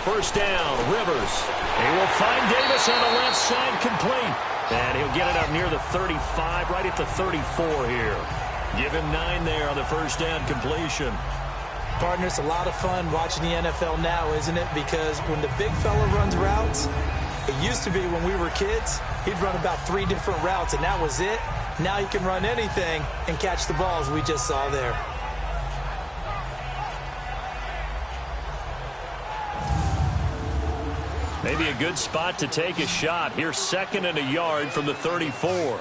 First down, Rivers. He will find Davis on the left side, complete. And he'll get it up near the 35, right at the 34 here. Give him 9 there on the first down completion. Partner, it's a lot of fun watching the NFL now, isn't it? Because when the big fella runs routes, it used to be when we were kids, he'd run about 3 different routes, and that was it. Now he can run anything and catch the balls we just saw there. Maybe a good spot to take a shot. Here's 2nd and a yard from the 34.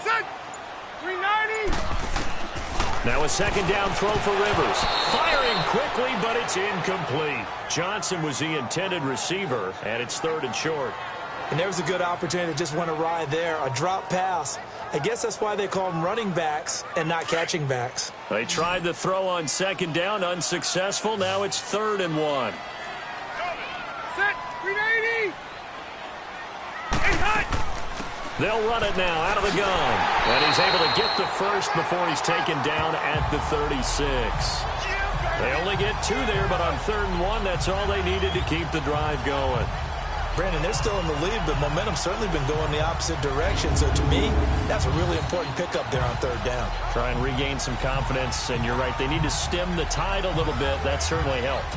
Set. 390. Now a 2nd down throw for Rivers. Firing quickly, but it's incomplete. Johnson was the intended receiver, and it's 3rd and short. And there was a good opportunity to just went awry there. A drop pass. I guess that's why they call them running backs and not catching backs. They tried the throw on 2nd down, unsuccessful. Now it's 3rd and 1. Set. 390. And hot. They'll run it now out of the gun. And he's able to get the first before he's taken down at the 36. They only get 2 there, but on 3rd and 1, that's all they needed to keep the drive going. Brandon, they're still in the lead, but momentum's certainly been going the opposite direction. So to me, that's a really important pickup there on 3rd down. Try and regain some confidence, and you're right. They need to stem the tide a little bit. That certainly helped.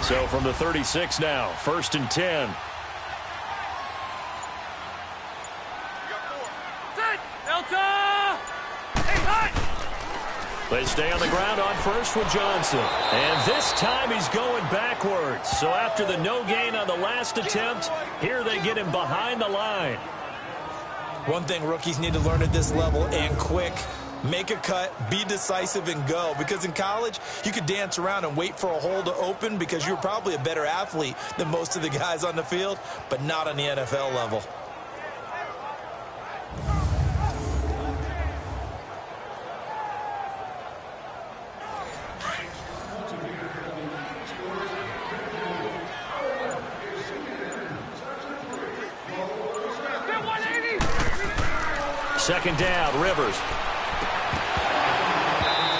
So from the 36 now, 1st and 10. Set. Delta. Hey, hot. They stay on the ground on first with Johnson. And this time he's going backwards. So after the no gain on the last attempt, here they get him behind the line. One thing rookies need to learn at this level, and quick, make a cut, be decisive, and go. Because in college, you could dance around and wait for a hole to open because you're probably a better athlete than most of the guys on the field, but not on the NFL level. Second down, Rivers.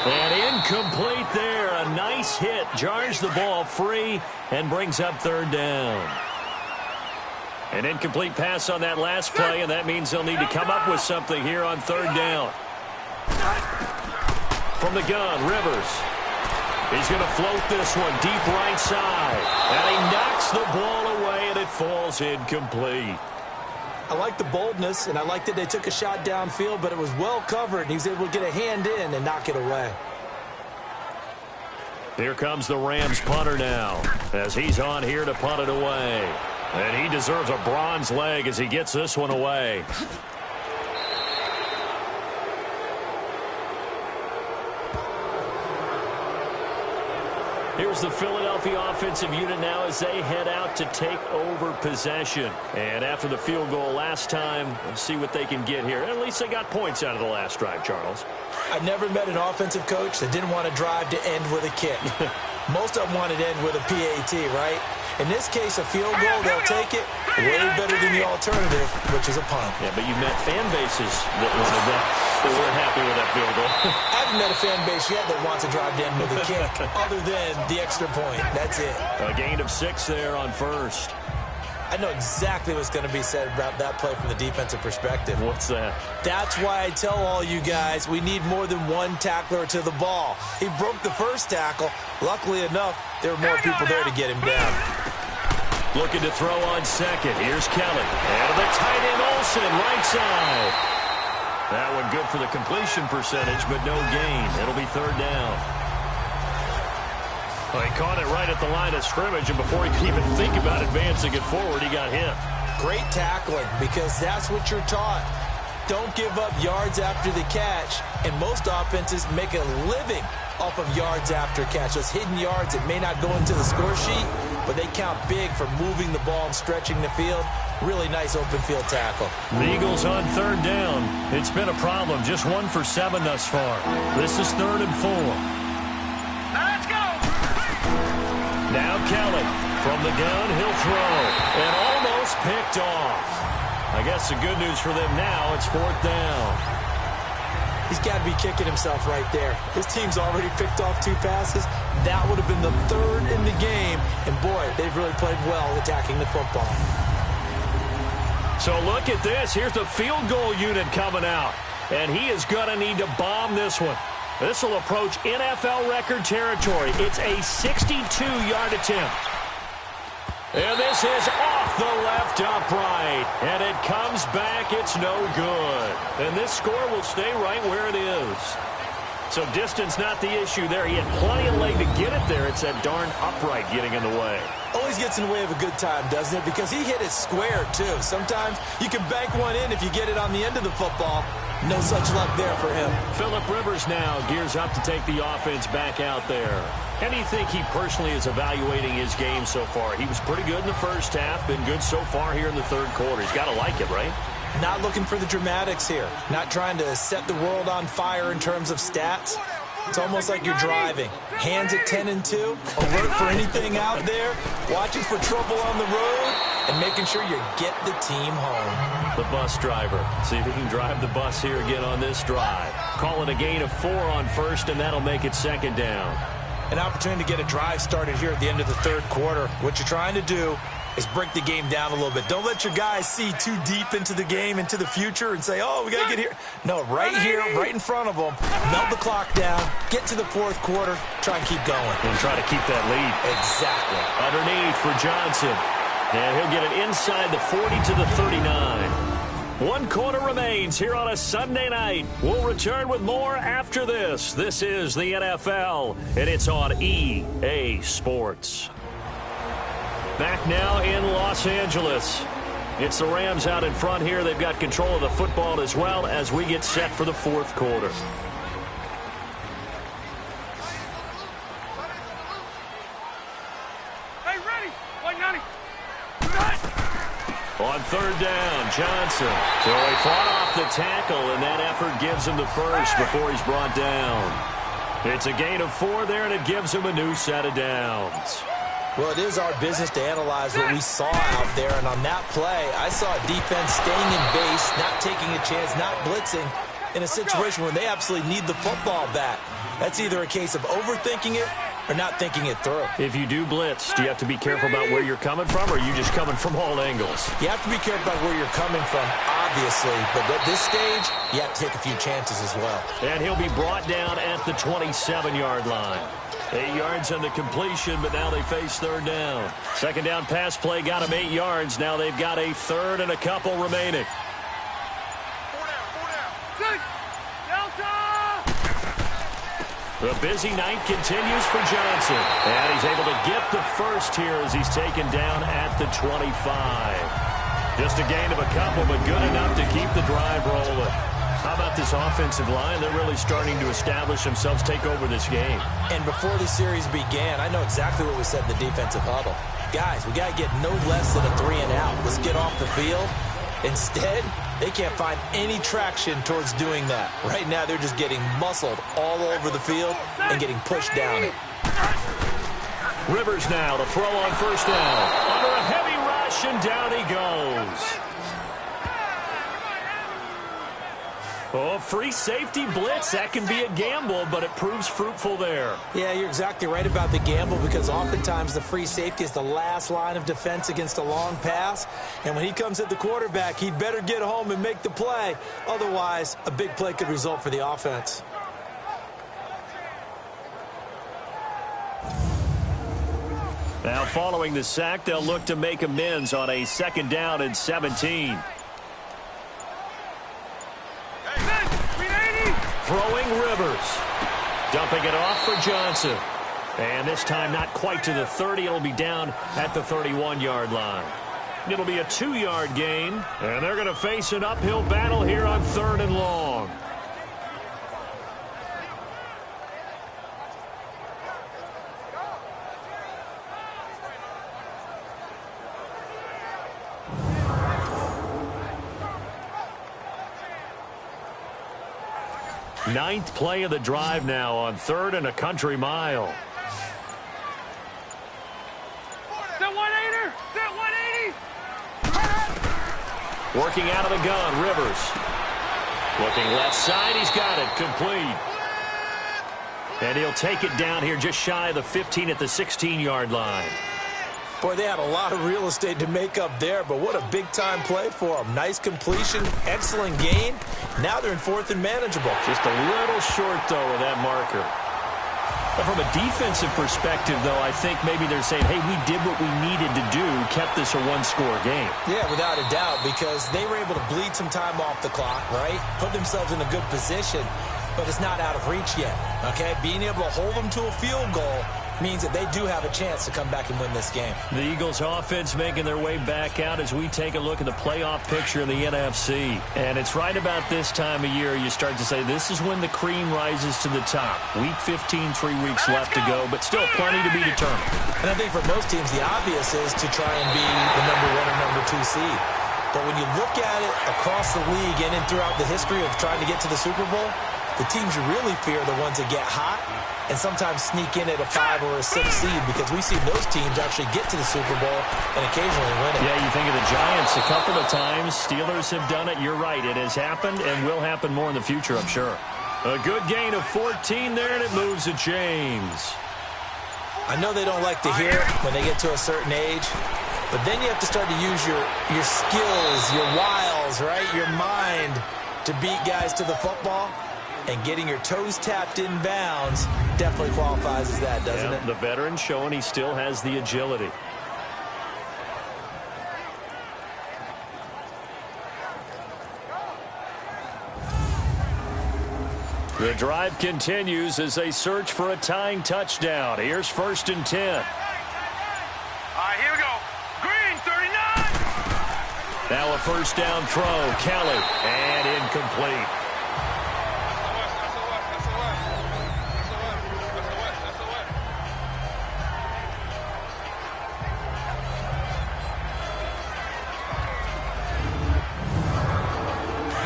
And incomplete there. A nice hit. Jars the ball free and brings up 3rd down. An incomplete pass on that last play, and that means they'll need to come up with something here on 3rd down. From the gun, Rivers. He's going to float this one deep right side. And he knocks the ball away, and it falls incomplete. I like the boldness, and I like that they took a shot downfield, but it was well covered, and he was able to get a hand in and knock it away. Here comes the Rams punter now, as he's on here to punt it away. And he deserves a bronze leg as he gets this one away. Here's the Philadelphia offensive unit now as they head out to take over possession. And after the field goal last time, let's see what they can get here. At least they got points out of the last drive, Charles. I never met an offensive coach that didn't want to drive to end with a kick. Most of them wanted to end with a PAT, right? In this case, a field goal, they'll take it way better than the alternative, which is a punt. Yeah, but you met fan bases that wanted that. They weren't happy with that field goal. I haven't met a fan base yet that wants to drive to end with a kick, other than the extra point. That's it. A gain of 6 there on first. I know exactly what's going to be said about that play from the defensive perspective. What's that? That's why I tell all you guys we need more than one tackler to the ball. He broke the first tackle. Luckily enough, there were more people there to get him down. Looking to throw on second. Here's Kelly. And the tight end Olsen, right side. That one good for the completion percentage, but no gain. It'll be 3rd down. Well, he caught it right at the line of scrimmage, and before he could even think about advancing it forward, he got hit. Great tackling, because that's what you're taught. Don't give up yards after the catch, and most offenses make a living off of yards after catch. Those hidden yards that may not go into the score sheet, but they count big for moving the ball and stretching the field. Really nice open field tackle. The Eagles on 3rd down. It's been a problem. Just 1 for 7 thus far. This is 3rd and 4. Let's go. Now Kelly from the gun. He'll throw. And almost picked off. I guess the good news for them now, it's 4th down. He's got to be kicking himself right there. His team's already picked off 2 passes. That would have been the 3rd in the game. And, boy, they've really played well attacking the football. So look at this. Here's the field goal unit coming out. And he is going to need to bomb this one. This will approach NFL record territory. It's a 62-yard attempt. And this is off the left upright. And it comes back. It's no good. And this score will stay right where it is. So distance not the issue there. He had plenty of leg to get it there. It's that darn upright getting in the way. Always gets in the way of a good time, doesn't it? Because he hit it square, too. Sometimes you can bank one in if you get it on the end of the football. No such luck there for him. Phillip Rivers now gears up to take the offense back out there. How do you think he personally is evaluating his game so far? He was pretty good in the first half, been good so far here in the 3rd quarter. He's got to like it, right? Not looking for the dramatics here. Not trying to set the world on fire in terms of stats. It's almost like you're driving. Hands at 10 and 2. Alert for anything out there. Watching for trouble on the road. And making sure you get the team home. The bus driver. See if he can drive the bus here again on this drive. Call it a gain of 4 on 1st, and that'll make it 2nd down. An opportunity to get a drive started here at the end of the 3rd quarter. What you're trying to do is break the game down a little bit. Don't let your guys see too deep into the game, into the future, and say, oh, we got to get here. No, right here, right in front of them. Melt the clock down, get to the 4th quarter, try and keep going. And try to keep that lead. Exactly. Underneath for Johnson. And he'll get it inside the 40 to the 39. 1 quarter remains here on a Sunday night. We'll return with more after this. This is the NFL, and it's on EA Sports. Back now in Los Angeles. It's the Rams out in front here. They've got control of the football as well as we get set for the 4th quarter. Hey, ready. 190. On 3rd down, Johnson. So he fought off the tackle, and that effort gives him the first before he's brought down. It's a gain of 4 there, and it gives him a new set of downs. Well, it is our business to analyze what we saw out there, and on that play, I saw a defense staying in base, not taking a chance, not blitzing, in a situation where they absolutely need the football back. That's either a case of overthinking it or not thinking it through. If you do blitz, do you have to be careful about where you're coming from, or are you just coming from all angles? You have to be careful about where you're coming from, obviously, but at this stage, you have to take a few chances as well. And he'll be brought down at the 27-yard line. 8 yards on the completion, but now they face 3rd down. 2nd down pass play got them 8 yards. Now they've got a 3rd and a couple remaining. 4 down. 6. Delta. The busy night continues for Johnson. And he's able to get the first here as he's taken down at the 25. Just a gain of a couple, but good enough to keep the drive rolling. How about this offensive line? They're really starting to establish themselves, take over this game. And before the series began, I know exactly what we said in the defensive huddle. Guys, we got to get no less than a 3 and out. Let's get off the field. Instead, they can't find any traction towards doing that. Right now, they're just getting muscled all over the field and getting pushed down it. Rivers now to throw on 1st down. Under a heavy rush, and down he goes. Oh, free safety blitz. That can be a gamble, but it proves fruitful there. Yeah, you're exactly right about the gamble because oftentimes the free safety is the last line of defense against a long pass. And when he comes at the quarterback, he'd better get home and make the play. Otherwise, a big play could result for the offense. Now, following the sack, they'll look to make amends on a 2nd down and 17. Throwing Rivers. Dumping it off for Johnson. And this time not quite to the 30. It'll be down at the 31-yard line. It'll be a 2-yard gain. And they're going to face an uphill battle here on 3rd and long. Ninth play of the drive now on 3rd and a country mile. Set 180. Set 180. Working out of the gun, Rivers. Looking left side, he's got it, complete. And he'll take it down here just shy of the 15 at the 16-yard line. Boy, they had a lot of real estate to make up there, but what a big-time play for them. Nice completion, excellent gain. Now they're in 4th and manageable. Just a little short, though, of that marker. But from a defensive perspective, though, I think maybe they're saying, hey, we did what we needed to do, kept this a one-score game. Yeah, without a doubt, because they were able to bleed some time off the clock, right? Put themselves in a good position, but it's not out of reach yet, okay? Being able to hold them to a field goal means that they do have a chance to come back and win this game. The Eagles offense making their way back out as we take a look at the playoff picture in the NFC. And it's right about this time of year you start to say this is when the cream rises to the top. Week 15, 3 weeks left to go, but still plenty to be determined. And I think for most teams, the obvious is to try and be the number 1 or number 2 seed. But when you look at it across the league and throughout the history of trying to get to the Super Bowl, the teams you really fear are the ones that get hot and sometimes sneak in at a 5 or a 6 seed, because we've seen those teams actually get to the Super Bowl and occasionally win it. Yeah, you think of the Giants a couple of times. Steelers have done it. You're right. It has happened and will happen more in the future, I'm sure. A good gain of 14 there, and it moves the chains. I know they don't like to hear it when they get to a certain age, but then you have to start to use your skills, your wiles, right, your mind to beat guys to the football. And getting your toes tapped in bounds definitely qualifies as that, doesn't it? The veteran showing he still has the agility. The drive continues as they search for a tying touchdown. Here's 1st and 10. All right, here we go. Green, 39. Now a 1st down throw. Kelly, and incomplete.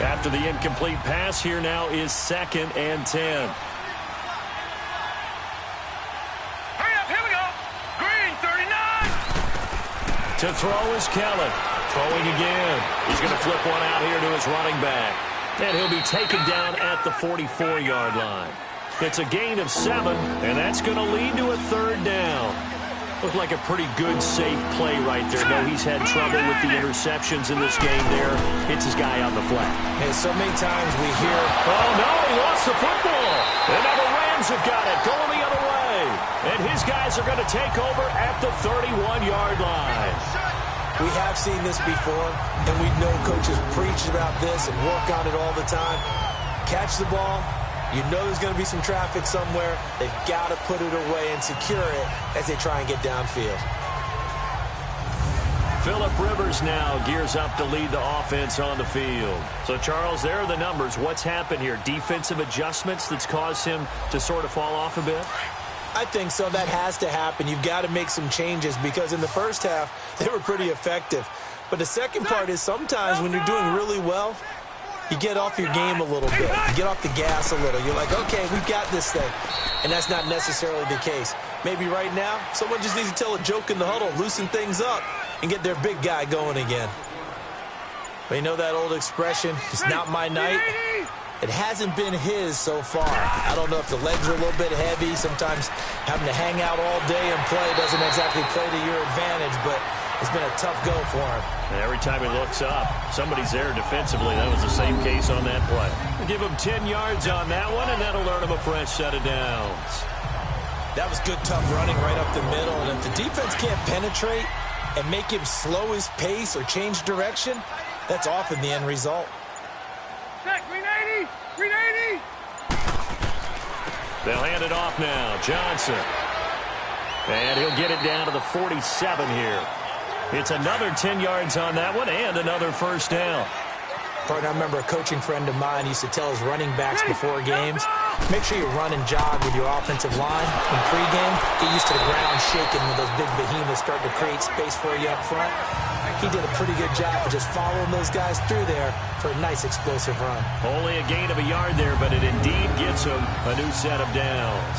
After the incomplete pass, here now is 2nd and 10. Hurry up, here we go. Green, 39. To throw is Kelly. Throwing again. He's going to flip one out here to his running back. And he'll be taken down at the 44-yard line. It's a gain of 7, and that's going to lead to a 3rd down. Looked like a pretty good, safe play right there. No, he's had trouble with the interceptions in this game there. Hits his guy on the flat. And so many times we hear, oh, no, he lost the football. And now the Rams have got it, going the other way. And his guys are going to take over at the 31-yard line. We have seen this before, and we know coaches preach about this and work on it all the time. Catch the ball. You know there's going to be some traffic somewhere. They've got to put it away and secure it as they try and get downfield. Phillip Rivers now gears up to lead the offense on the field. So, Charles, there are the numbers. What's happened here? Defensive adjustments that's caused him to sort of fall off a bit? I think so. That has to happen. You've got to make some changes because in the first half, they were pretty effective. But the second part is sometimes when you're doing really well, you get off your game a little bit. You get off the gas a little. You're like, okay, we've got this thing. And that's not necessarily the case. Maybe right now, someone just needs to tell a joke in the huddle, loosen things up, and get their big guy going again. But you know that old expression, it's not my night? It hasn't been his so far. I don't know if the legs are a little bit heavy. Sometimes having to hang out all day and play doesn't exactly play to your advantage, but it's been a tough go for him. And every time he looks up, somebody's there defensively. That was the same case on that play. Give him 10 yards on that one, and that'll earn him a fresh set of downs. That was good, tough running right up the middle. And if the defense can't penetrate and make him slow his pace or change direction, that's often the end result. Set, green 80. Green 80. They'll hand it off now. Johnson. And he'll get it down to the 47 here. It's another 10 yards on that one and another 1st down. Partner, I remember a coaching friend of mine used to tell his running backs before games, make sure you run and jog with your offensive line in pregame. Get used to the ground shaking when those big behemoths start to create space for you up front. He did a pretty good job of just following those guys through there for a nice explosive run. Only a gain of a yard there, but it indeed gets him a new set of downs.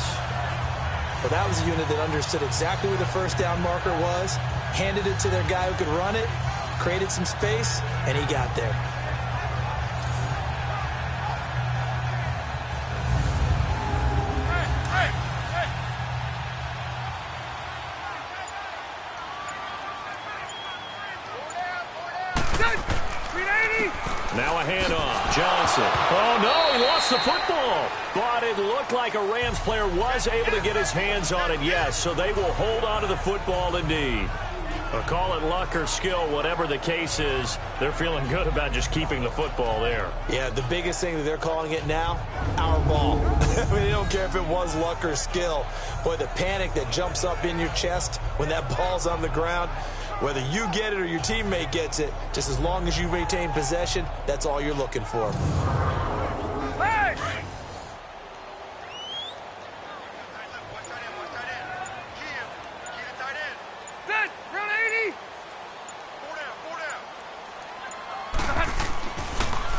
Well, that was a unit that understood exactly where the 1st down marker was, handed it to their guy who could run it, created some space, and he got there. Now a handoff. Johnson. Oh, no, he lost the football. But it looked like a Rams player was able to get his hands on it, yes. So they will hold on to the football indeed. But call it luck or skill, whatever the case is, they're feeling good about just keeping the football there. Yeah, the biggest thing that they're calling it now, our ball. I mean, they don't care if it was luck or skill. Boy, the panic that jumps up in your chest when that ball's on the ground, whether you get it or your teammate gets it, just as long as you retain possession, that's all you're looking for. Hey! Set! Run 80!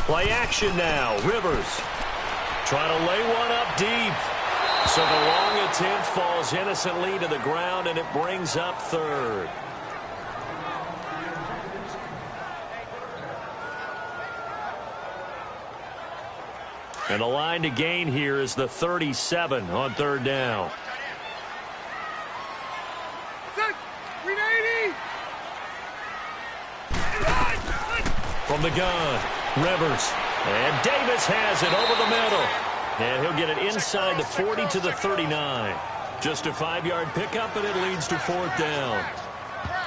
Play action now. Rivers trying to lay one up deep. So the long attempt falls innocently to the ground, and it brings up third. And the line to gain here is the 37 on third down. Set! Green 80! From the gun, Rivers. And Davis has it over the middle. And he'll get it inside the 40 to the 39. Just a 5-yard pickup, and it leads to fourth down.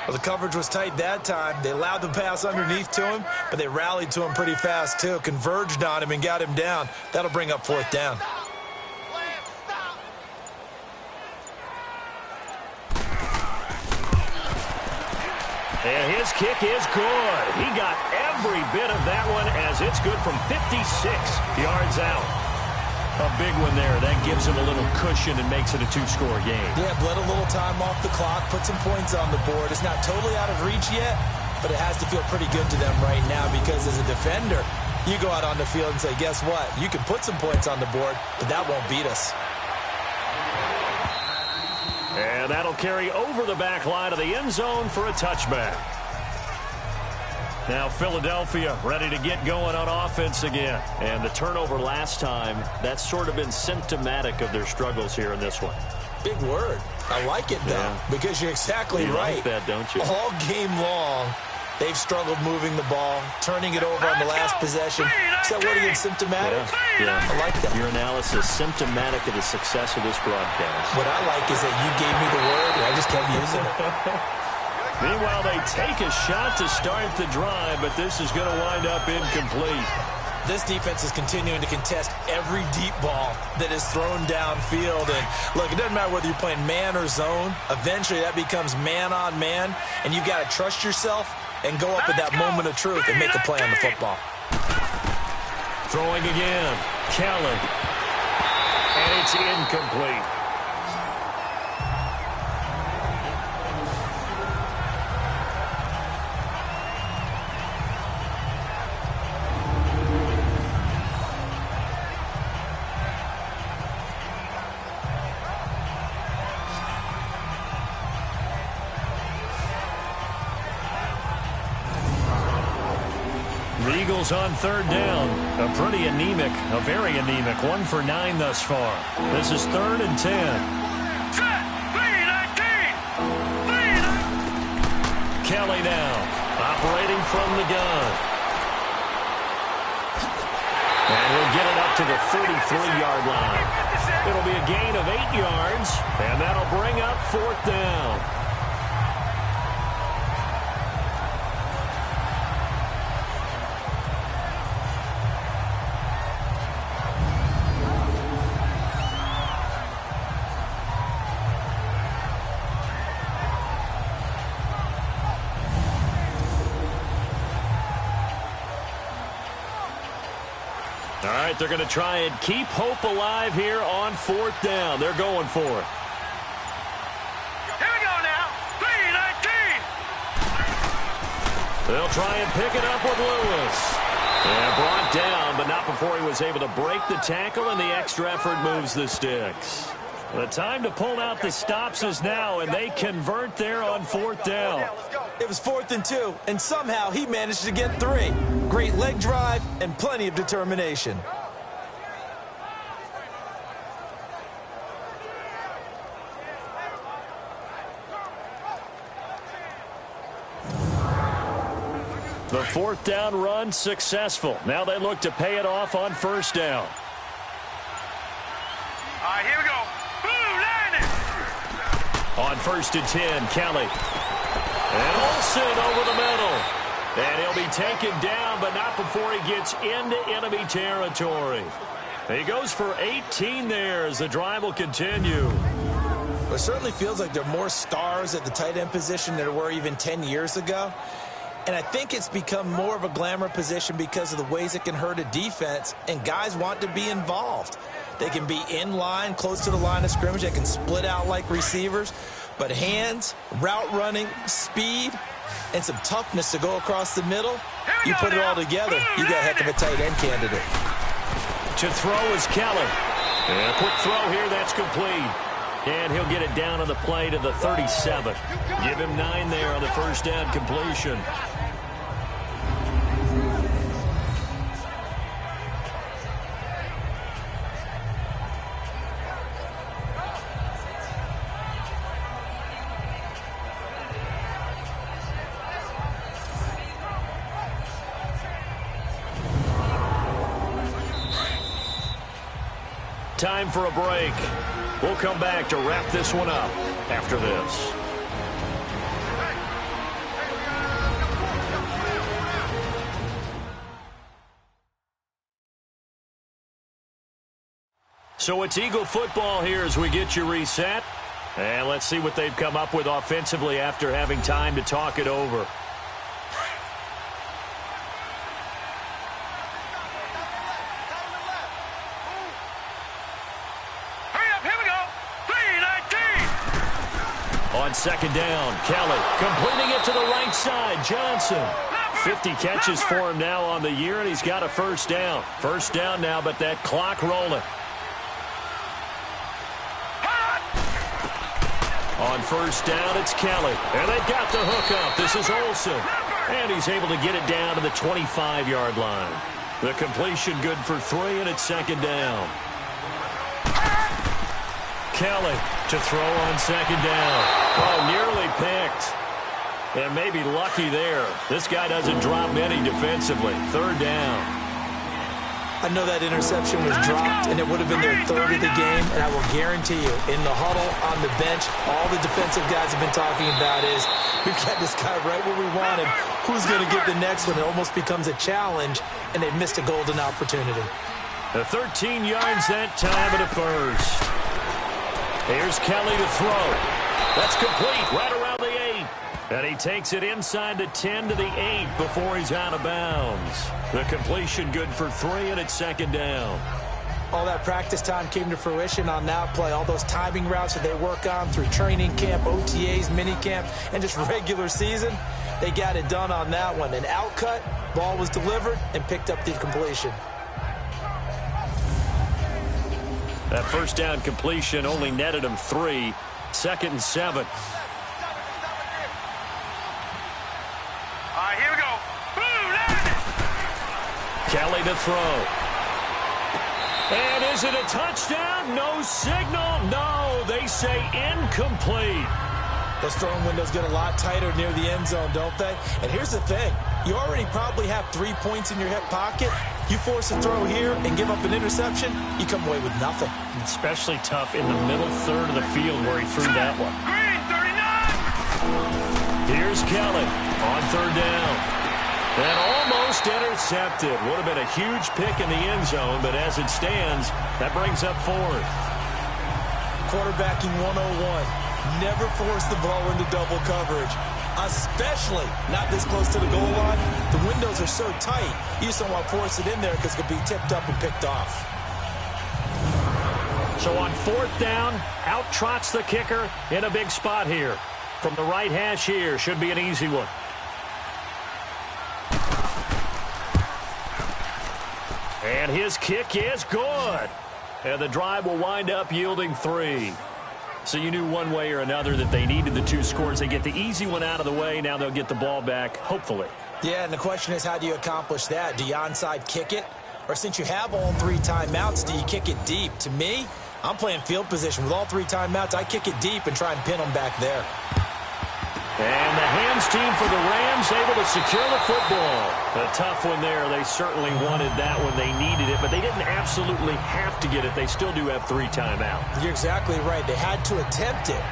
Well, the coverage was tight that time. They allowed the pass underneath to him, but they rallied to him pretty fast, too. Converged on him and got him down. That'll bring up fourth down. And his kick is good. He got every bit of that one as it's good from 56 yards out. A big one there. That gives him a little cushion and makes it a 2-score game. Yeah, bled a little time off the clock, put some points on the board. It's not totally out of reach yet, but it has to feel pretty good to them right now because as a defender, you go out on the field and say, guess what? You can put some points on the board, but that won't beat us. And that'll carry over the back line of the end zone for a touchback. Now Philadelphia ready to get going on offense again. And the turnover last time, that's sort of been symptomatic of their struggles here in this one. Big word. I like it, though, because you're exactly right. You like that, don't you? All game long, they've struggled moving the ball, turning it over on the last possession. Is that word again, symptomatic? Yeah. I like that. Your analysis, symptomatic of the success of this broadcast. What I like is that you gave me the word, and I just kept using it. Meanwhile, they take a shot to start the drive, but this is going to wind up incomplete. This defense is continuing to contest every deep ball that is thrown downfield. And, look, it doesn't matter whether you're playing man or zone. Eventually, that becomes man-on-man, and you've got to trust yourself and go up at that moment of truth and make a play on the football. Throwing again. Kelly. And it's incomplete. The Eagles on third down. A pretty anemic, a very anemic 1 for 9 thus far. This is 3rd and 10. Set! 3-19! Kelly now, operating from the gun. And he'll get it up to the 33-yard line. It'll be a gain of 8 yards, and that'll bring up fourth down. All right, they're going to try and keep hope alive here on fourth down. They're going for it. Here we go now. 3-19! They'll try and pick it up with Lewis. And brought down, but not before he was able to break the tackle, and the extra effort moves the sticks. The time to pull out the stops is now, and they convert there on fourth down. Let's go. It was 4th and 2, and somehow he managed to get 3. Great leg drive and plenty of determination. The 4th down run successful. Now they look to pay it off on 1st down. All right, here we go. Boom, landed. On 1st and 10, Kelly. And Olsen over the middle. And he'll be taken down, but not before he gets into enemy territory. He goes for 18 there as the drive will continue. It certainly feels like there are more stars at the tight end position than there were even 10 years ago. And I think it's become more of a glamour position because of the ways it can hurt a defense, and guys want to be involved. They can be in line, close to the line of scrimmage. They can split out like receivers. But hands, route running, speed, and some toughness to go across the middle, you put it all together, you got a heck of a tight end candidate. To throw is Kelly. And a quick throw here, that's complete. And he'll get it down on the play to the 37. Give him 9 there on the 1st down completion. Time for a break. We'll come back to wrap this one up after this. So it's Eagle football here as we get you reset. And let's see what they've come up with offensively after having time to talk it over. On 2nd down, Kelly completing it to the right side. Johnson, 50 catches for him now on the year, and he's got a 1st down. 1st down now, but that clock rolling. On 1st down, it's Kelly, and they've got the hook up. This is Olsen, and he's able to get it down to the 25-yard line. The completion good for 3, and it's 2nd down. Kelly to throw on 2nd down. Oh, nearly picked. And maybe lucky there. This guy doesn't drop many defensively. 3rd down. I know that interception was dropped, and it would have been their 3rd of the game, and I will guarantee you, in the huddle, on the bench, all the defensive guys have been talking about is, we've got this guy right where we want him. Who's going to get the next one? It almost becomes a challenge, and they've missed a golden opportunity. The 13 yards that time at a 1st. Here's Kelly to throw. That's complete right around the 8. And he takes it inside the 10 to the 8 before he's out of bounds. The completion good for 3, and it's 2nd down. All that practice time came to fruition on that play. All those timing routes that they work on through training camp, OTAs, minicamp, and just regular season, they got it done on that one. An outcut, ball was delivered, and picked up the completion. That 1st down completion only netted him 3. 2nd and 7. All right, here we go. Boom, landed. Kelly to throw. And is it a touchdown? No signal. No, they say incomplete. Those throwing windows get a lot tighter near the end zone, don't they? And here's the thing. You already probably have 3 points in your hip pocket. You force a throw here and give up an interception, you come away with nothing. Especially tough in the middle 3rd of the field where he threw that one. Green, 39. Here's Kelly on 3rd down. And almost intercepted. Would have been a huge pick in the end zone, but as it stands, that brings up 4th. Quarterbacking 101. Never force the ball into double coverage, especially not this close to the goal line. The windows are so tight, you just don't want to force it in there because it could be tipped up and picked off. So on 4th down, out trots the kicker in a big spot here. From the right hash here, should be an easy one. And his kick is good. And the drive will wind up yielding 3. So you knew one way or another that they needed the 2 scores. They get the easy one out of the way. Now they'll get the ball back, hopefully. Yeah, and the question is, how do you accomplish that? Do you onside kick it? Or since you have all 3 timeouts, do you kick it deep? To me, I'm playing field position. With all 3 timeouts, I kick it deep and try and pin them back there. And the hands team for the Rams able to secure the football. A tough one there. They certainly wanted that when they needed it, but they didn't absolutely have to get it. They still do have 3 timeouts. You're exactly right. They had to attempt it.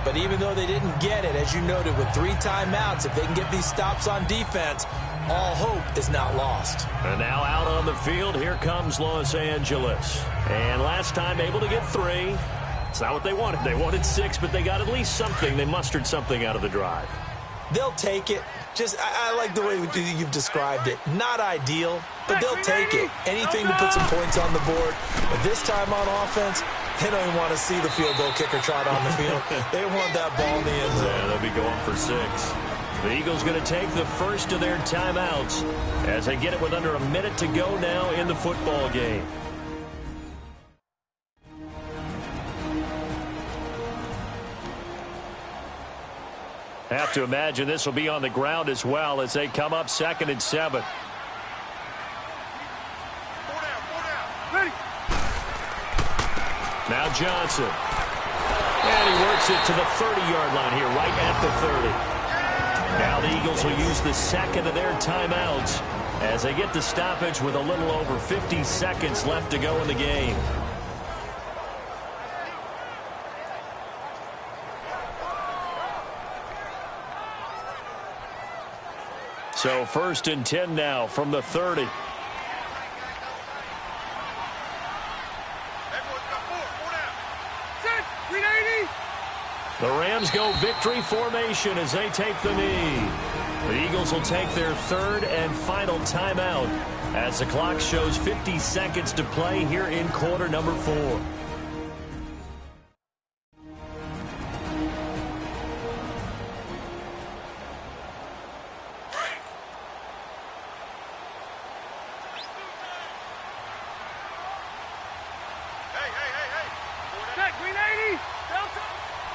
But even though they didn't get it, as you noted, with 3 timeouts, if they can get these stops on defense, all hope is not lost. And now out on the field, here comes Los Angeles. And last time able to get 3. It's not what they wanted. They wanted 6, but they got at least something. They mustered something out of the drive. They'll take it. I like the way you've described it. Not ideal, but they'll take it. Anything to put some points on the board. But this time on offense, they don't even want to see the field goal kicker trot on the field. They want that ball in the end zone. Yeah, they'll be going for 6. The Eagles going to take the first of their timeouts as they get it with under a minute to go now in the football game. Have to imagine this will be on the ground as well as they come up 2nd and 7. Ready. Now Johnson. And he works it to the 30-yard line here, right at the 30. Now the Eagles will use the 2nd of their timeouts as they get the stoppage with a little over 50 seconds left to go in the game. So 1st and 10 now from the 30. The Rams go victory formation as they take the knee. The Eagles will take their 3rd and final timeout as the clock shows 50 seconds to play here in quarter number 4.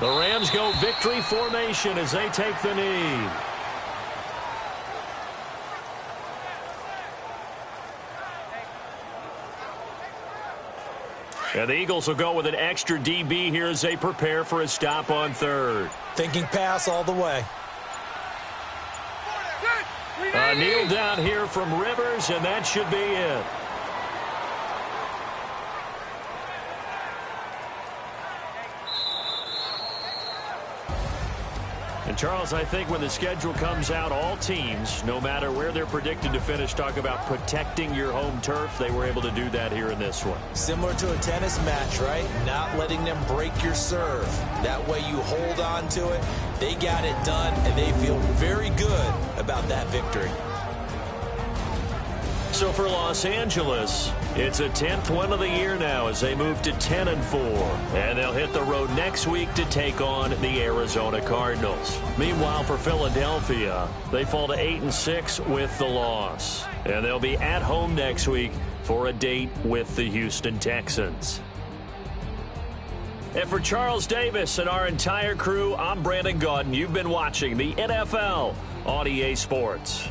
The Rams go victory formation as they take the knee. And the Eagles will go with an extra DB here as they prepare for a stop on 3rd. Thinking pass all the way. A kneel down here from Rivers, and that should be it. And Charles, I think when the schedule comes out, all teams, no matter where they're predicted to finish, talk about protecting your home turf. They were able to do that here in this one. Similar to a tennis match, right? Not letting them break your serve. That way you hold on to it. They got it done, and they feel very good about that victory. So for Los Angeles, it's a 10th win of the year now as they move to 10-4. And they'll hit the road next week to take on the Arizona Cardinals. Meanwhile, for Philadelphia, they fall to 8-6 with the loss. And they'll be at home next week for a date with the Houston Texans. And for Charles Davis and our entire crew, I'm Brandon Gaudin. You've been watching the NFL on EA Sports.